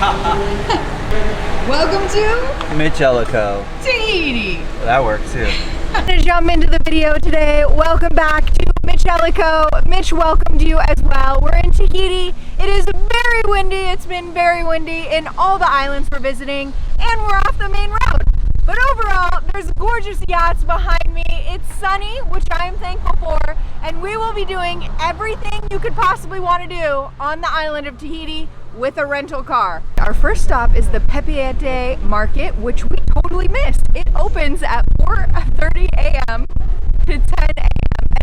Welcome to MitchEllaCo. Tahiti. Well, that works too. I'm gonna jump into the video today. Welcome back to MitchEllaCo. Mitch welcomed you as well. We're in Tahiti. It is very windy. It's been very windy in all the islands we're visiting, and we're off the main road. But overall, there's gorgeous yachts behind me. It's sunny, which I am thankful for, and we will be doing everything you could possibly want to do on the island of Tahiti with a rental car. Our first stop is the Papeete Market, which we totally missed. It opens at 4:30 a.m. to 10 a.m. and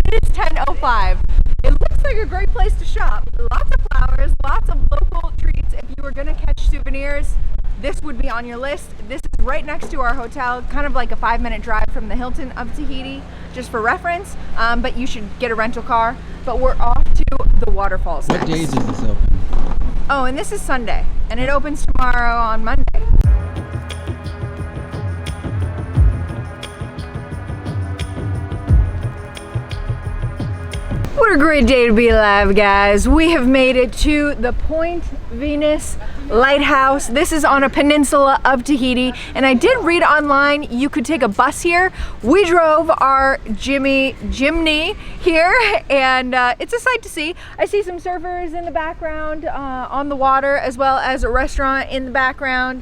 it is 10:05. It looks like a great place to shop. Lots of flowers, lots of local treats. If you were gonna catch souvenirs, this would be on your list. This is right next to our hotel, kind of like a 5-minute drive from the Hilton of Tahiti, just for reference, but you should get a rental car. But we're off to the waterfalls next. What days is this open? Oh, and this is Sunday, and it opens tomorrow on Monday. What a great day to be alive, guys. We have made it to the Pointe Venus Lighthouse. This is on a peninsula of Tahiti, and I did read online you could take a bus here. We drove our Jimny here, and it's a sight to see. I see some surfers in the background on the water, as well as a restaurant in the background,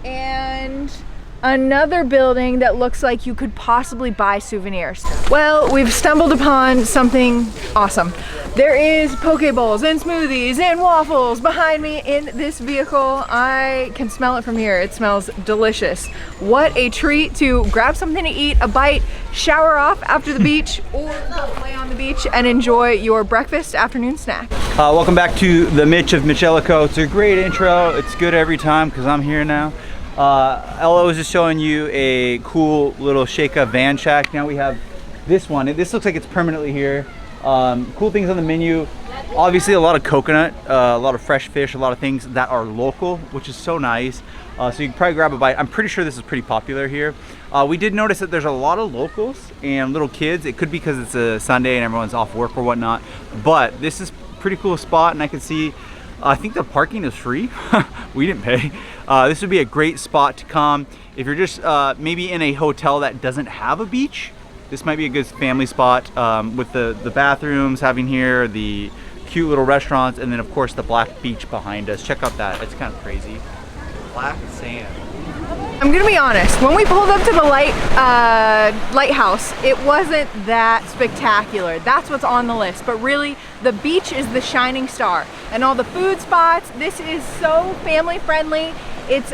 and another building that looks like you could possibly buy souvenirs. Well, we've stumbled upon something awesome. There is poke bowls and smoothies and waffles behind me in this vehicle. I can smell it from here. It smells delicious. What a treat to grab something to eat, a bite, shower off after the beach, or go play on the beach and enjoy your breakfast afternoon snack. Welcome back to the Mitch of MitchEllaCo. It's a great intro. It's good every time because I'm here now. Ella was just showing you a cool little Sheikah van shack. Now we have this one. This looks like it's permanently here. Cool things on the menu. Obviously a lot of coconut, a lot of fresh fish, a lot of things that are local, which is so nice. So you can probably grab a bite. I'm pretty sure this is pretty popular here. We did notice that there's a lot of locals and little kids. It could be because it's a Sunday and everyone's off work or whatnot. But this is a pretty cool spot, and I can see, I think the parking is free. We didn't pay. This would be a great spot to come. If you're just maybe in a hotel that doesn't have a beach, this might be a good family spot with the bathrooms having here, the cute little restaurants, and then of course the black beach behind us. Check out that, it's kind of crazy. Black sand. I'm gonna be honest, when we pulled up to the lighthouse, it wasn't that spectacular. That's what's on the list, but really the beach is the shining star. And all the food spots, this is so family friendly. It's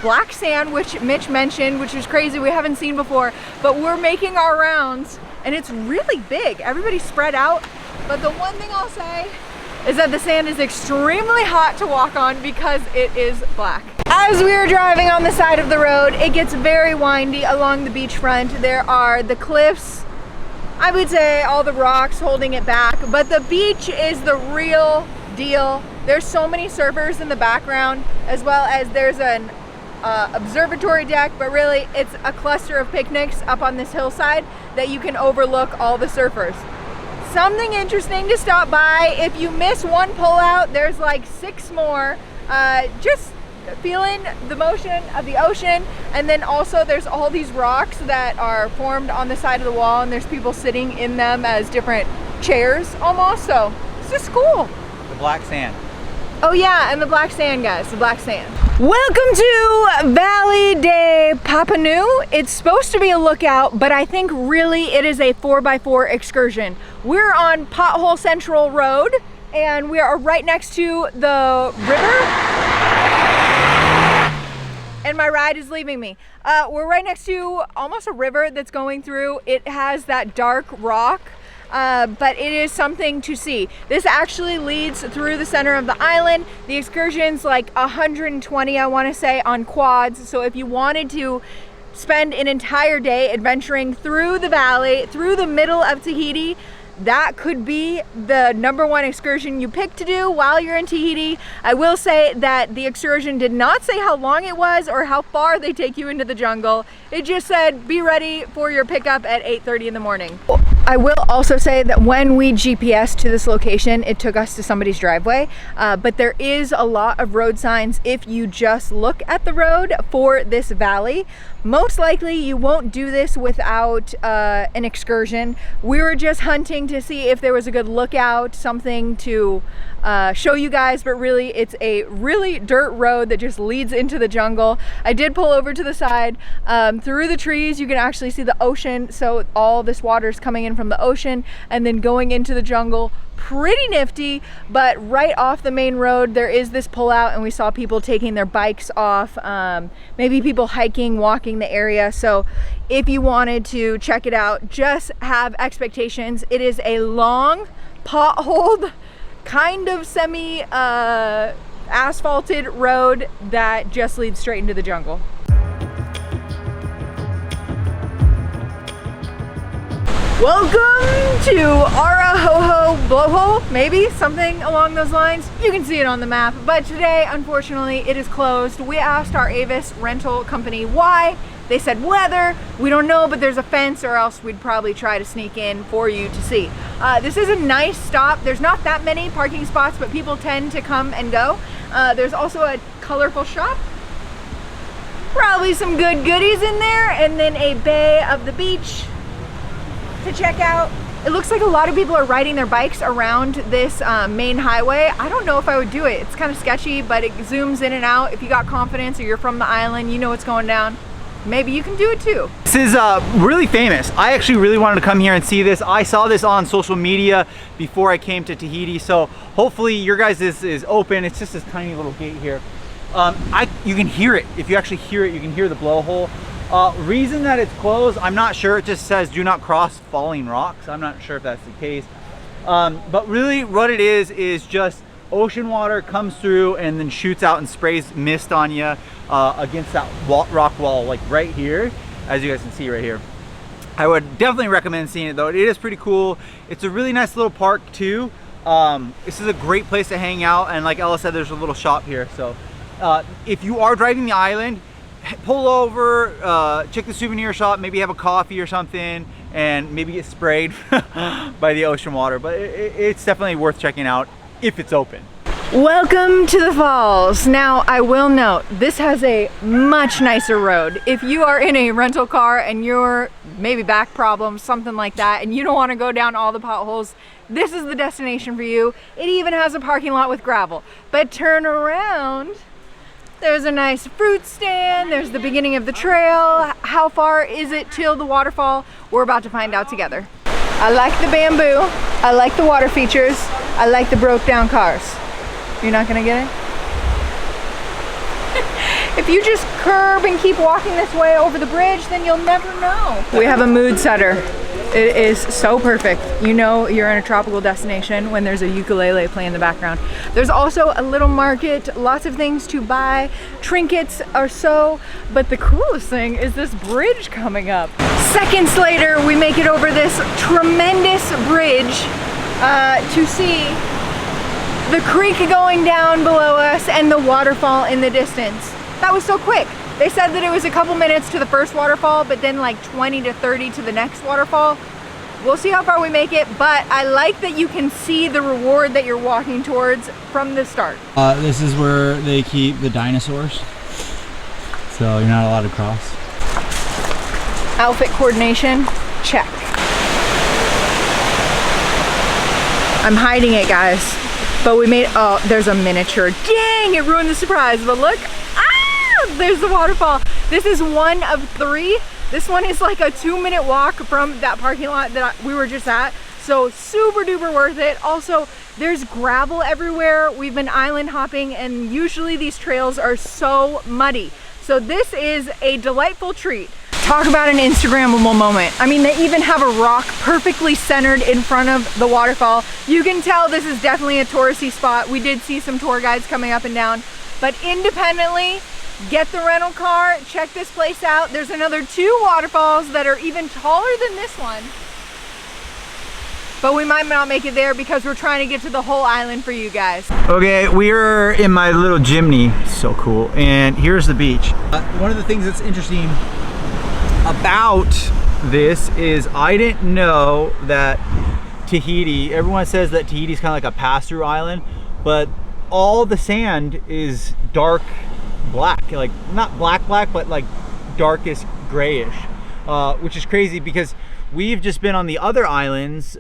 black sand, which Mitch mentioned, which is crazy, we haven't seen before, but we're making our rounds and it's really big. Everybody's spread out, but the one thing I'll say is that the sand is extremely hot to walk on because it is black. As we are driving on the side of the road, it gets very windy along the beachfront. There are the cliffs, I would say all the rocks holding it back, but the beach is the real deal. There's so many surfers in the background, as well as there's an observatory deck, but really it's a cluster of picnics up on this hillside that you can overlook all the surfers. Something interesting to stop by. If you miss one pullout, there's like 6 more. Just feeling the motion of the ocean, and then also there's all these rocks that are formed on the side of the wall, and there's people sitting in them as different chairs almost, so it's just cool. The black sand. Oh yeah, and the black sand, guys, the black sand. Welcome to Vallée de Papenoo. It's supposed to be a lookout, but I think really it is a 4x4 excursion. We're on Pothole Central Road, and we are right next to the river. And my ride is leaving me. We're right next to almost a river that's going through. It has that dark rock, but it is something to see. This actually leads through the center of the island. The excursion's like 120, I want to say, on quads. So if you wanted to spend an entire day adventuring through the valley, through the middle of Tahiti, that could be the #1 excursion you pick to do while you're in Tahiti. I will say that the excursion did not say how long it was or how far they take you into the jungle. It just said be ready for your pickup at 8:30 in the morning. I will also say that when we GPS to this location, it took us to somebody's driveway, but there is a lot of road signs if you just look at the road for this valley. Most likely you won't do this without an excursion. We were just hunting to see if there was a good lookout, something to show you guys, but really it's a really dirt road that just leads into the jungle. I did pull over to the side. Through the trees you can actually see the ocean, so all this water is coming in from the ocean and then going into the jungle. Pretty nifty, but right off the main road there is this pullout, and we saw people taking their bikes off, maybe people hiking, walking the area. So if you wanted to check it out, just have expectations. It is a long, potholed, kind of semi asphalted road that just leads straight into the jungle. Welcome to Arahoho Blowhole, maybe something along those lines. You can see it on the map, but today, unfortunately, it is closed. We asked our Avis rental company why. They said weather. We don't know, but there's a fence, or else we'd probably try to sneak in for you to see. This is a nice stop. There's not that many parking spots, but people tend to come and go. There's also a colorful shop. Probably some good goodies in there, and then a bay of the beach to check out. It looks like a lot of people are riding their bikes around this main highway. I don't know if I would do it. It's kind of sketchy, but it zooms in and out. If you got confidence or you're from the island, you know what's going down, maybe you can do it too. This is really famous. I actually really wanted to come here and see this. I saw this on social media before I came to Tahiti, so hopefully your guys' is open. It's just this tiny little gate here. You can hear it. If you actually hear it, you can hear the blowhole. Reason that it's closed, I'm not sure. It just says do not cross falling rocks. I'm not sure if that's the case. But really what it is just ocean water comes through and then shoots out and sprays mist on you against that rock wall, like right here, as you guys can see right here. I would definitely recommend seeing it though. It is pretty cool. It's a really nice little park too. This is a great place to hang out, and like Ella said, there's a little shop here. So if you are driving the island, pull over, check the souvenir shop, maybe have a coffee or something, and maybe get sprayed by the ocean water. But it's definitely worth checking out if it's open. Welcome to the falls. Now I will note, this has a much nicer road. If you are in a rental car and you're maybe back problems, something like that, and you don't want to go down all the potholes, this is the destination for you. It even has a parking lot with gravel. But turn around, there's a nice fruit stand, there's the beginning of the trail. How far is it till the waterfall? We're about to find out together. I like the bamboo, I like the water features, I like the broke down cars. You're not gonna get it? If you just curb and keep walking this way over the bridge, then you'll never know. We have a mood setter. It is so perfect. You know you're in a tropical destination when there's a ukulele playing in the background. There's also a little market, lots of things to buy, trinkets or so, but the coolest thing is this bridge coming up. Seconds later, we make it over this tremendous bridge to see the creek going down below us and the waterfall in the distance. That was so quick. They said that it was a couple minutes to the first waterfall, but then like 20 to 30 to the next waterfall. We'll see how far we make it, but I like that you can see the reward that you're walking towards from the start. This is where they keep the dinosaurs, so you're not allowed to cross. Outfit coordination, check. I'm hiding it, guys, but we made, oh, there's a miniature. Dang, it ruined the surprise, but look. There's the waterfall. This is one of 3. This one is like a 2-minute walk from that parking lot that we were just at. So super duper worth it. Also, there's gravel everywhere. We've been island hopping and usually these trails are so muddy. So this is a delightful treat. Talk about an Instagrammable moment. I mean, they even have a rock perfectly centered in front of the waterfall. You can tell this is definitely a touristy spot. We did see some tour guides coming up and down, but independently, get the rental car, check this place out. There's another 2 waterfalls that are even taller than this one. But we might not make it there because we're trying to get to the whole island for you guys. Okay, we're in my little Jimny. So cool. And here's the beach. One of the things that's interesting about this is, I didn't know that Tahiti, everyone says that Tahiti is kind of like a pass-through island, but all the sand is dark black, like not black, but like darkest grayish, which is crazy because we've just been on the other islands,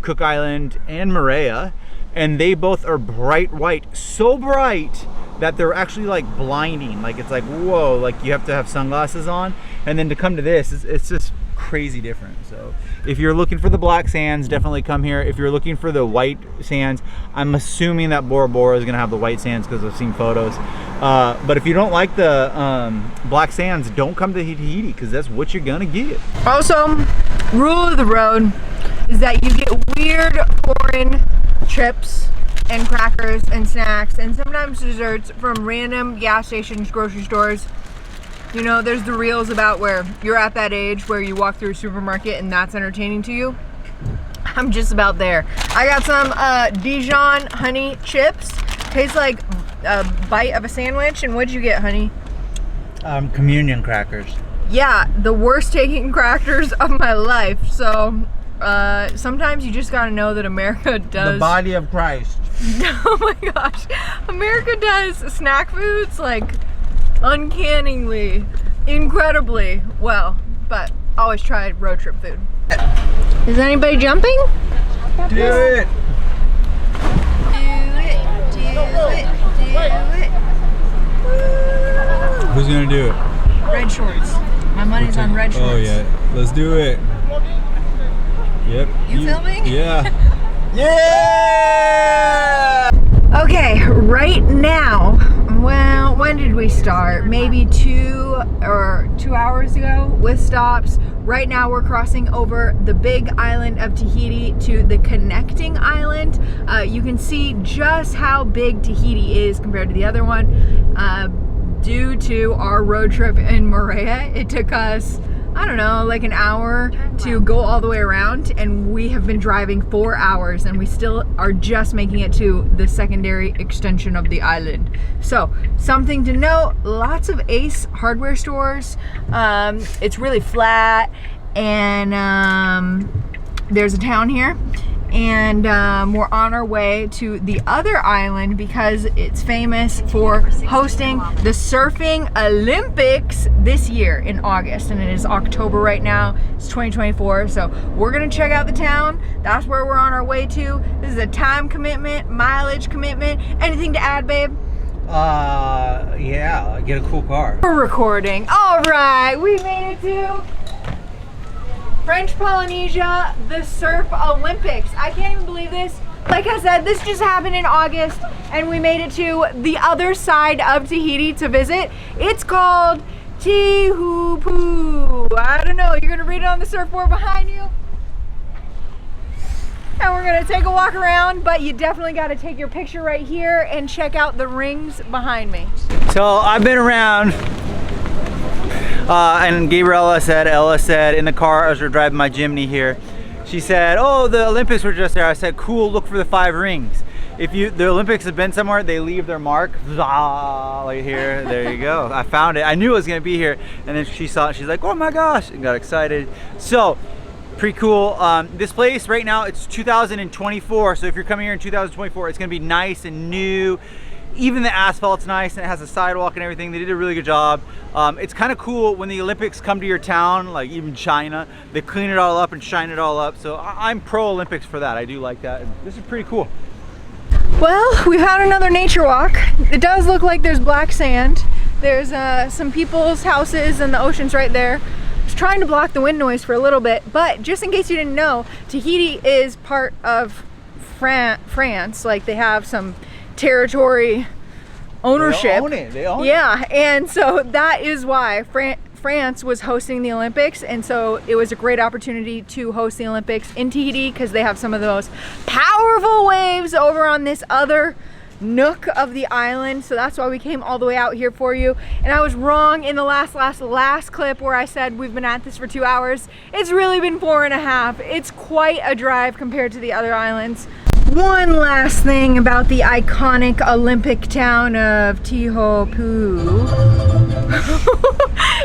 Cook Island and Moorea, and they both are bright white, so bright that they're actually like blinding. Like it's like, whoa, like you have to have sunglasses on. And then to come to this, it's just crazy different. So if you're looking for the black sands, definitely come here. If you're looking for the white sands, I'm assuming that Bora Bora is gonna have the white sands because I've seen photos. But if you don't like the black sands, don't come to Tahiti because that's what you're gonna get. Also, rule of the road is that you get weird foreign chips and crackers and snacks and sometimes desserts from random gas stations, grocery stores. You know, there's the reels about where you're at that age where you walk through a supermarket and that's entertaining to you. I'm just about there. I got some Dijon honey chips. Tastes like a bite of a sandwich. And what'd you get, honey? Communion crackers. Yeah, the worst taking crackers of my life. So sometimes you just gotta know that America does. The body of Christ. Oh my gosh. America does snack foods like uncannily, incredibly well, but always try road trip food. Is anybody jumping? Do it! Who's gonna do it? Red shorts. My money's on red shorts. Oh yeah, let's do it. Yep. You filming? Yeah. Yeah! Okay, right now, well, when did we start? Maybe 2 hours ago with stops. Right now we're crossing over the big island of Tahiti to the connecting island. You can see just how big Tahiti is compared to the other one. Due to our road trip in Moorea, it took us, I don't know, like an hour to go all the way around, and we have been driving 4 hours and we still are just making it to the secondary extension of the island. So something to note, lots of Ace hardware stores. It's really flat, and there's a town here, and we're on our way to the other island because it's famous for hosting the Surfing Olympics this year in August, and it is October right now. It's 2024, so we're gonna check out the town. That's where we're on our way to. This is a time commitment, mileage commitment. Anything to add, babe? Yeah, get a cool car. We're recording. All right, we made it to French Polynesia, the Surf Olympics. I can't even believe this. Like I said, this just happened in August and we made it to the other side of Tahiti to visit. It's called Teahupo'o. I don't know, you're gonna read it on the surfboard behind you. And we're gonna take a walk around, but you definitely gotta take your picture right here and check out the rings behind me. So I've been around, and Ella said in the car as we're driving my Jimny here, she said, oh, the Olympics were just there. I said, cool, look for the 5 rings. If the Olympics have been somewhere, they leave their mark, right here, there you go. I found it, I knew it was gonna be here. And then she saw it, she's like, oh my gosh, and got excited. So, pretty cool. This place right now, it's 2024, so if you're coming here in 2024, it's gonna be nice and new. Even the asphalt's nice and it has a sidewalk and everything. They did a really good job. It's kind of cool when the Olympics come to your town, like even China, they clean it all up and shine it all up. So I'm pro Olympics for that. I do like that. And this is pretty cool. Well, we found another nature walk. It does look like there's black sand. There's some people's houses and the ocean's right there. I was trying to block the wind noise for a little bit, but just in case you didn't know, Tahiti is part of France. Like they have some territory ownership. They own it. They own it. Yeah, and so that is why France was hosting the Olympics, and so it was a great opportunity to host the Olympics in Tahiti because they have some of the most powerful waves over on this other nook of the island. So that's why we came all the way out here for you. And I was wrong in the last clip where I said we've been at this for 2 hours. It's really been 4.5. It's quite a drive compared to the other islands. One last thing about the iconic Olympic town of Teahupo'o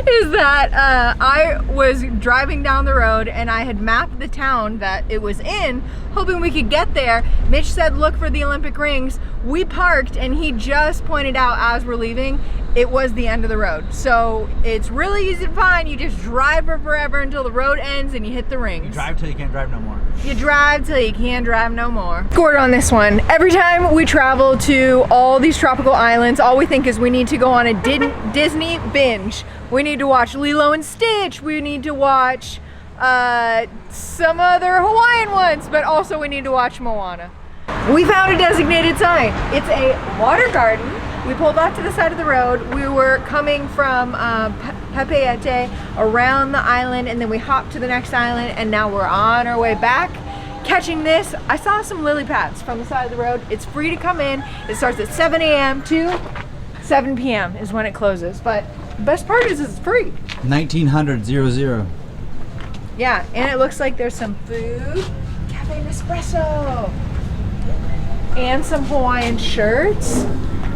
is that I was driving down the road and I had mapped the town that it was in, hoping we could get there. Mitch said look for the Olympic rings. We parked and he just pointed out as we're leaving it was the end of the road. So it's really easy to find. You just drive for forever until the road ends and you hit the rings. You drive till you can't drive no more. You drive till you can't drive no more. Scored on this one. Every time we travel to all these tropical islands, all we think is we need to go on a Disney binge. We need to watch Lilo and Stitch. We need to watch some other Hawaiian ones, but also we need to watch Moana. We found a designated sign. It's a water garden. We pulled off to the side of the road. We were coming from Papeete around the island, and then we hopped to the next island, and now we're on our way back. Catching this, I saw some lily pads from the side of the road. It's free to come in. It starts at 7 a.m. to 7 p.m. is when it closes. But the best part is it's free. 1900. Yeah, and it looks like there's some food. Cafe Nespresso. And some Hawaiian shirts.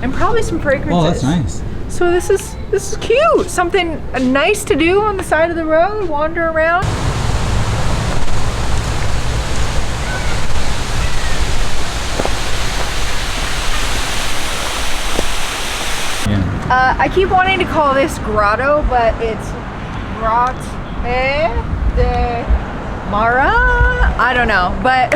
And probably some fragrances. Oh, that's nice. So this is cute. Something nice to do on the side of the road, wander around. Yeah. I keep wanting to call this Grotto, but it's Papeete Market. I don't know, but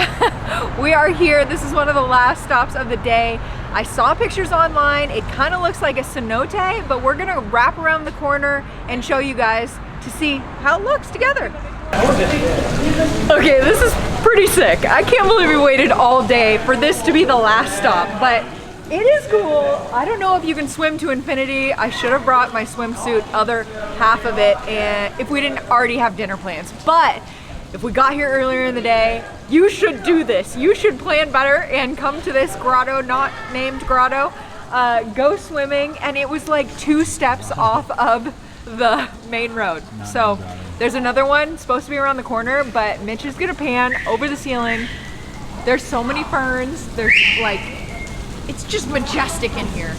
we are here. This is one of the last stops of the day. I saw pictures online. It kind of looks like a cenote, but we're gonna wrap around the corner and show you guys to see how it looks together. Okay, this is pretty sick. I can't believe we waited all day for this to be the last stop, but it is cool. I don't know if you can swim to infinity. I should have brought my swimsuit, other half of it, and if we didn't already have dinner plans. But if we got here earlier in the day, you should do this. You should plan better and come to this grotto, not named Grotto, go swimming, and it was like 2 steps off of the main road. So there's another one supposed to be around the corner, but Mitch is gonna pan over the ceiling. There's so many ferns. There's like, it's just majestic in here.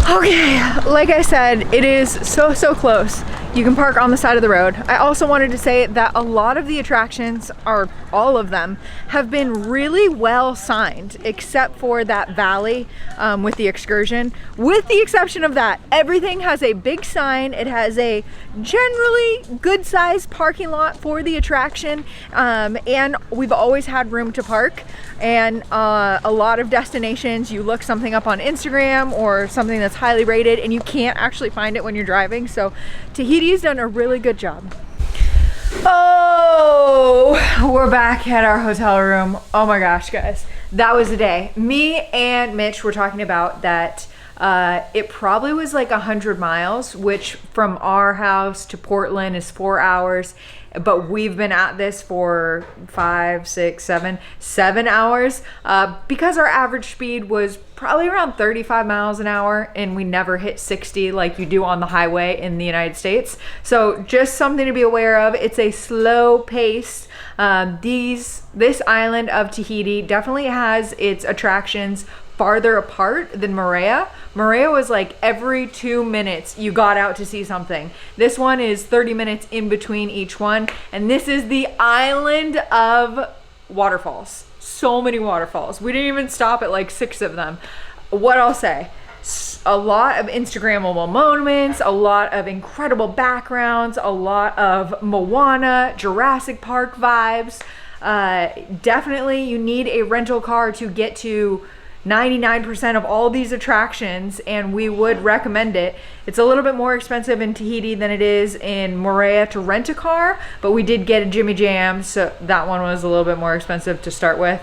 Okay, like I said, it is so close. You can park on the side of the road. I also wanted to say that a lot of the attractions, or all of them, have been really well signed, except for that valley with the Excursion. With the exception of that, everything has a big sign. It has a generally good sized parking lot for the attraction, and we've always had room to park. And a lot of destinations, you look something up on Instagram or something that's highly rated and you can't actually find it when you're driving. So Tahiti's done a really good job. Oh, we're back at our hotel room. Oh my gosh, guys, that was the day. Me and Mitch were talking about that it probably was like 100 miles, which from our house to Portland is 4 hours. But we've been at this for 5, 6, 7 hours because our average speed was probably around 35 miles an hour, and we never hit 60 like you do on the highway in the United States. So just something to be aware of. It's a slow pace. This island of Tahiti definitely has its attractions farther apart than Moorea. Moorea was like every 2 minutes you got out to see something. This one is 30 minutes in between each one, and this is the island of waterfalls. So many waterfalls. We didn't even stop at like 6 of them. What I'll say, a lot of Instagrammable moments, a lot of incredible backgrounds, a lot of Moana, Jurassic Park vibes. Definitely you need a rental car to get to 99% of all these attractions, and we would recommend it. It's a little bit more expensive in Tahiti than it is in Moorea to rent a car, but we did get a Jimmy Jam, so that one was a little bit more expensive to start with.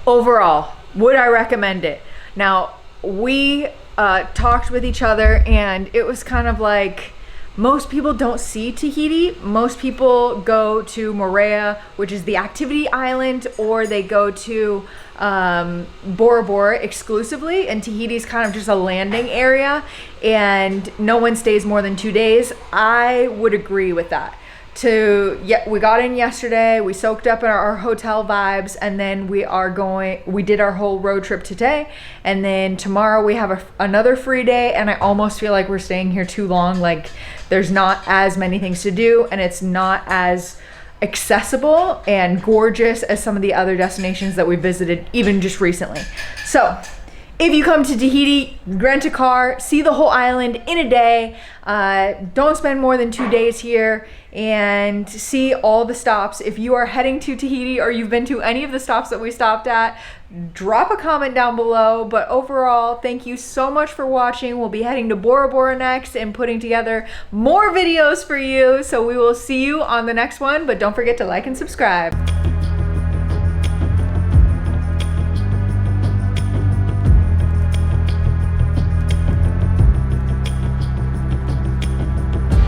Overall, would I recommend it? Now, we talked with each other, and it was kind of like, most people don't see Tahiti. Most people go to Moorea, which is the activity island, or they go to Bora Bora exclusively, and Tahiti's kind of just a landing area, and no one stays more than 2 days. I would agree with that. we got in yesterday, we soaked up in our hotel vibes, and then we did our whole road trip today, and then tomorrow we have another free day, and I almost feel like we're staying here too long. Like, there's not as many things to do, and it's not as accessible and gorgeous as some of the other destinations that we visited even just recently. So if you come to Tahiti, rent a car, see the whole island in a day. Don't spend more than 2 days here, and see all the stops. If you are heading to Tahiti or you've been to any of the stops that we stopped at, drop a comment down below. But overall, thank you so much for watching. We'll be heading to Bora Bora next and putting together more videos for you. So we will see you on the next one, but don't forget to like and subscribe.